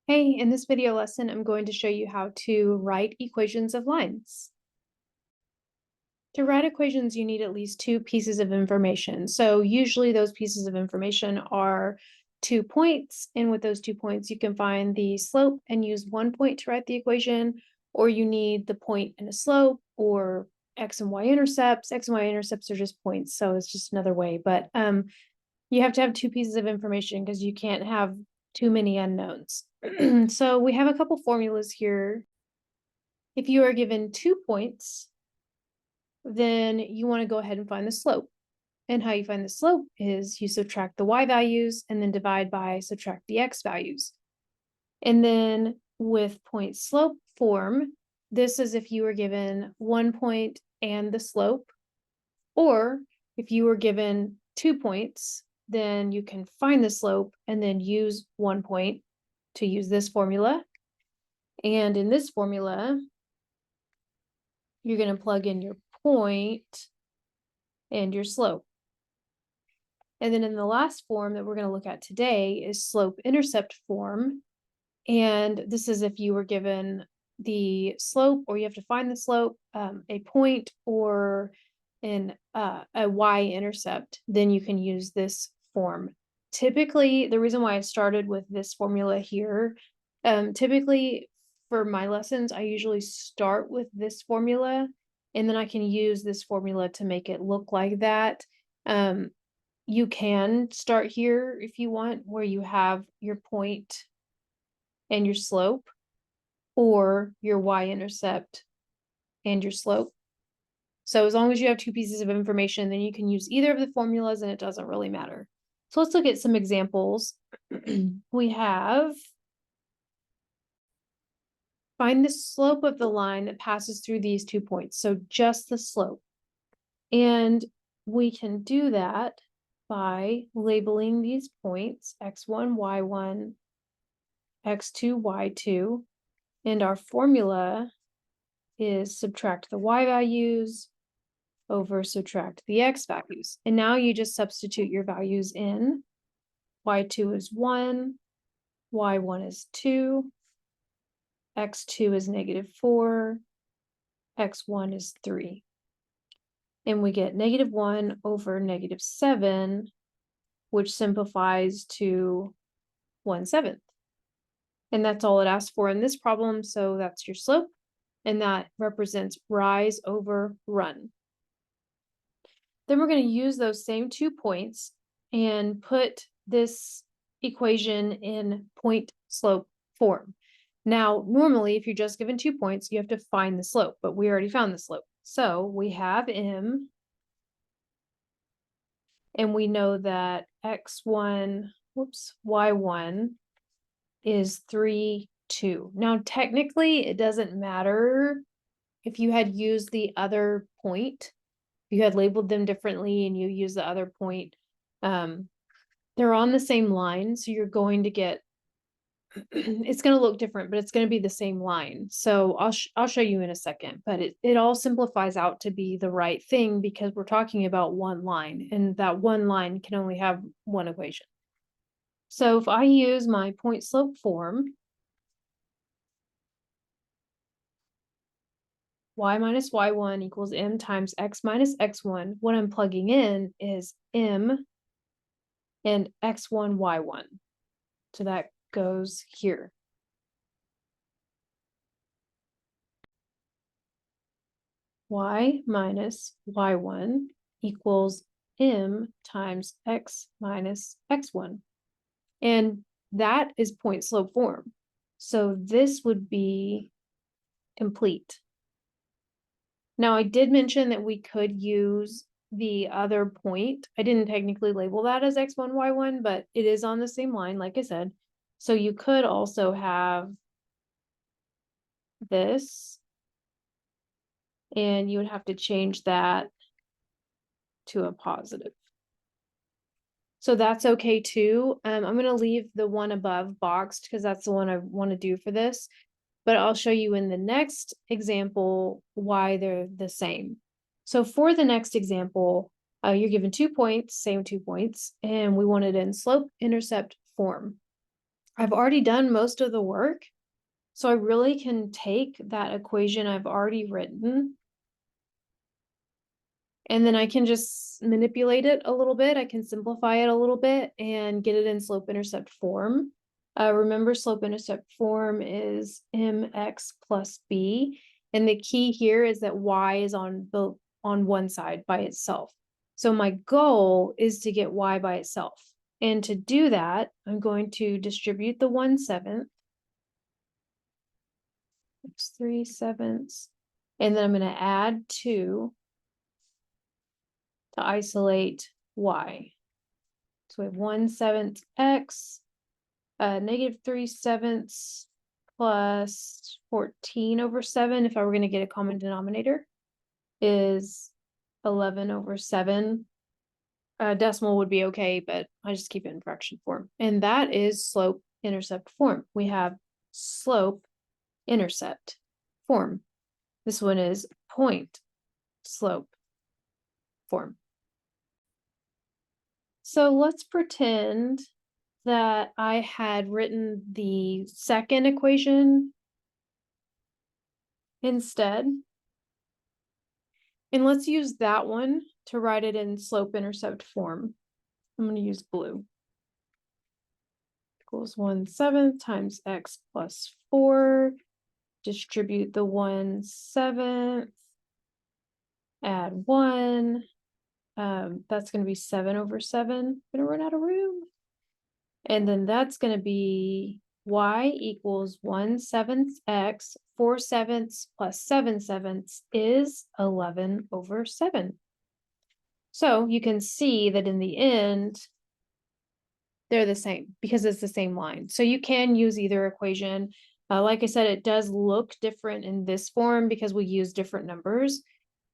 Hey, in this video lesson, I'm going to show you how to write equations of lines. To write equations, you need at least two pieces of information. So usually those pieces of information are 2 points, and with those 2 points, you can find the slope and use 1 point to write the equation, or you need the point and a slope, or x and y intercepts. X and y intercepts are just points, so it's just another way. But you have to have two pieces of information because you can't have too many unknowns. So we have a couple formulas here. If you are given 2 points, then you want to go ahead and find the slope. And how you find the slope is you subtract the y values and then divide by subtract the x values. And then with point slope form, this is if you were given 1 point and the slope, or if you were given 2 points, then you can find the slope and then use 1 point to use this formula. And in this formula, you're going to plug in your point and your slope. And then in the last form that we're going to look at today is slope intercept form. And this is if you were given the slope, or you have to find the slope, a point, or a y-intercept, then you can use this form. Typically, the reason why I started with this formula here, typically for my lessons, I usually start with this formula, and then I can use this formula to make it look like that. You can start here if you want, where you have your point and your slope, or your y-intercept and your slope. So as long as you have two pieces of information, then you can use either of the formulas and it doesn't really matter. So let's look at some examples. We have, find the slope of the line that passes through these 2 points. So just the slope. And we can do that by labeling these points x1, y1, x2, y2. And our formula is subtract the y values over subtract the x values. And now you just substitute your values in. Y2 is 1, y1 is 2, x2 is -4, x1 is 3. And we get -1 over -7, which simplifies to 1/7. And that's all it asks for in this problem, so that's your slope, and that represents rise over run. Then we're going to use those same 2 points and put this equation in point slope form. Now, normally, if you're just given 2 points, you have to find the slope, but we already found the slope. So we have m, and we know that y1 is 3, 2. Now, technically, it doesn't matter if you had used the other point. You had labeled them differently and you use the other point. They're on the same line, so you're going to get, it's going to look different, but it's going to be the same line. So I'll show you in a second, but it all simplifies out to be the right thing because we're talking about one line, and that one line can only have one equation. So if I use my point slope form, y minus y1 equals m times x minus x1. What I'm plugging in is m and x1, y1. So that goes here. Y minus y1 equals m times x minus x1. And that is point slope form. So this would be complete. Now, I did mention that we could use the other point. I didn't technically label that as x1, y1, but it is on the same line, like I said. So you could also have this, and you would have to change that to a positive. So that's okay too. I'm going to leave the one above boxed because that's the one I want to do for this. But I'll show you in the next example why they're the same. So for the next example, you're given 2 points, same 2 points, and we want it in slope intercept form. I've already done most of the work, so I really can take that equation I've already written, and then I can just manipulate it a little bit. I can simplify it a little bit and get it in slope-intercept form. Remember, slope-intercept form is mx plus b, and the key here is that y is on one side by itself. So my goal is to get y by itself. And to do that, I'm going to distribute the 1/7. It's 3/7. And then I'm going to add 2 to isolate y. So we have 1/7 x, negative 3/7 plus 14/7, if I were going to get a common denominator, is 11/7. Decimal would be okay, but I just keep it in fraction form. And that is slope-intercept form. We have slope-intercept form. This one is point-slope form. So let's pretend that I had written the second equation instead. And let's use that one to write it in slope-intercept form. I'm going to use blue. Equals 1/7 times x plus 4. Distribute the 1/7. Add 1. That's going to be 7/7. I'm going to run out of room. And then that's going to be y equals 1/7 x. 4/7 plus 7/7 is 11/7. So you can see that in the end, they're the same because it's the same line. So you can use either equation. Like I said, it does look different in this form because we use different numbers.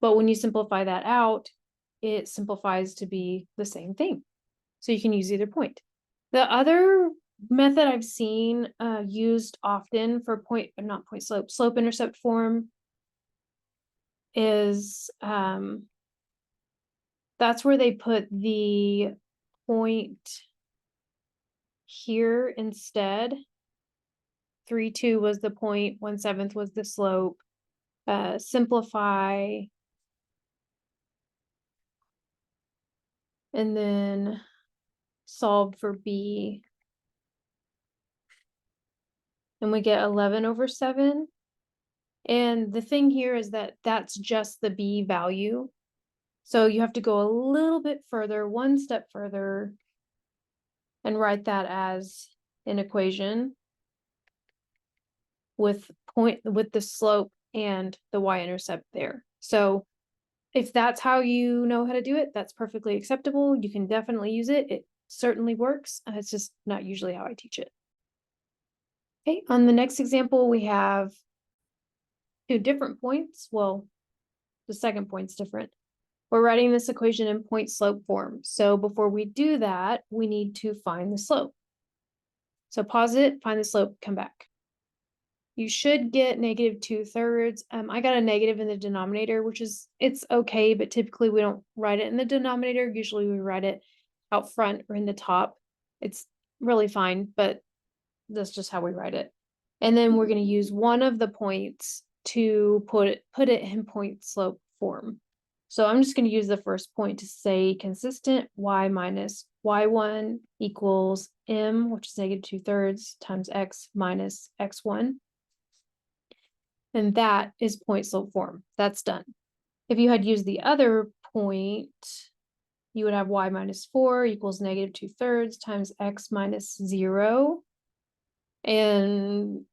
But when you simplify that out, it simplifies to be the same thing. So you can use either point. The other method I've seen used often for slope-intercept form is that's where they put the point here instead. 3/2 was the point, 1/7 was the slope. Simplify, and then solve for b, and we get 11/7. And the thing here is that that's just the b value. So you have to go a little bit further, one step further, and write that as an equation with the slope and the y-intercept there. So if that's how you know how to do it, that's perfectly acceptable. You can definitely use it. It certainly works. It's just not usually how I teach it. Okay, on the next example, we have 2 different points. Well, the second point's different. We're writing this equation in point-slope form. So before we do that, we need to find the slope. So pause it, find the slope, come back. You should get negative 2/3. I got a negative in the denominator, which is, it's okay, but typically we don't write it in the denominator. Usually we write it out front or in the top. It's really fine, but that's just how we write it. And then we're going to use one of the points to put it in point slope form. So I'm just going to use the first point to say consistent y minus y1 equals m, which is negative 2/3 times x minus x1. And that is point slope form. That's done. If you had used the other point, you would have y minus 4 equals negative 2/3 times x minus 0. And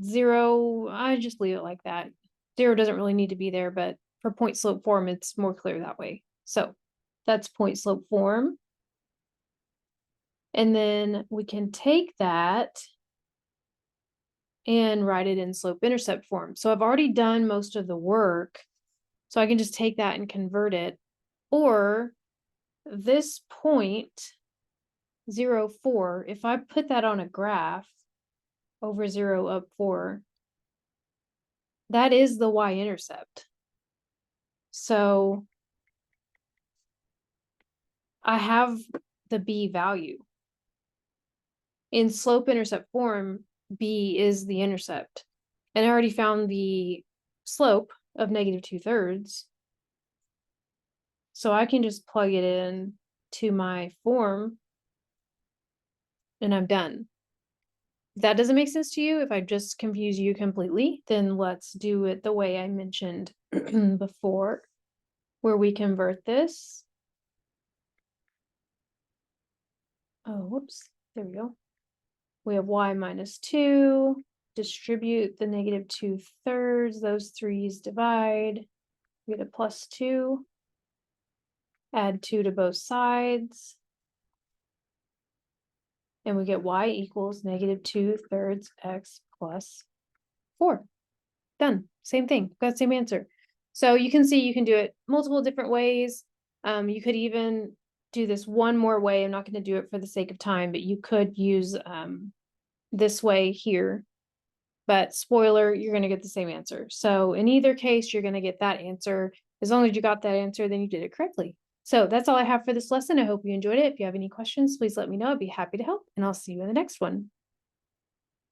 0, I just leave it like that. 0 doesn't really need to be there, but for point slope form, it's more clear that way. So that's point slope form. And then we can take that and write it in slope-intercept form. So I've already done most of the work, so I can just take that and convert it. Or this point, 0, 4, if I put that on a graph, over 0, up 4, that is the y-intercept. So I have the b value. in slope-intercept form, b is the intercept. And I already found the slope of -2/3. So I can just plug it in to my form and I'm done. If that doesn't make sense to you, if I just confuse you completely, then let's do it the way I mentioned before, where we convert this. Oh, whoops, there we go. We have y minus 2, distribute the -2/3, those 3's divide, we get a plus 2, add 2 to both sides, and we get y equals -2/3 x plus 4. Done. Same thing. Got the same answer. So you can see you can do it multiple different ways. You could even do this one more way. I'm not going to do it for the sake of time, but you could use this way here. But spoiler, you're going to get the same answer. So in either case, you're going to get that answer. As long as you got that answer, then you did it correctly. So that's all I have for this lesson. I hope you enjoyed it. If you have any questions, please let me know. I'd be happy to help, and I'll see you in the next one.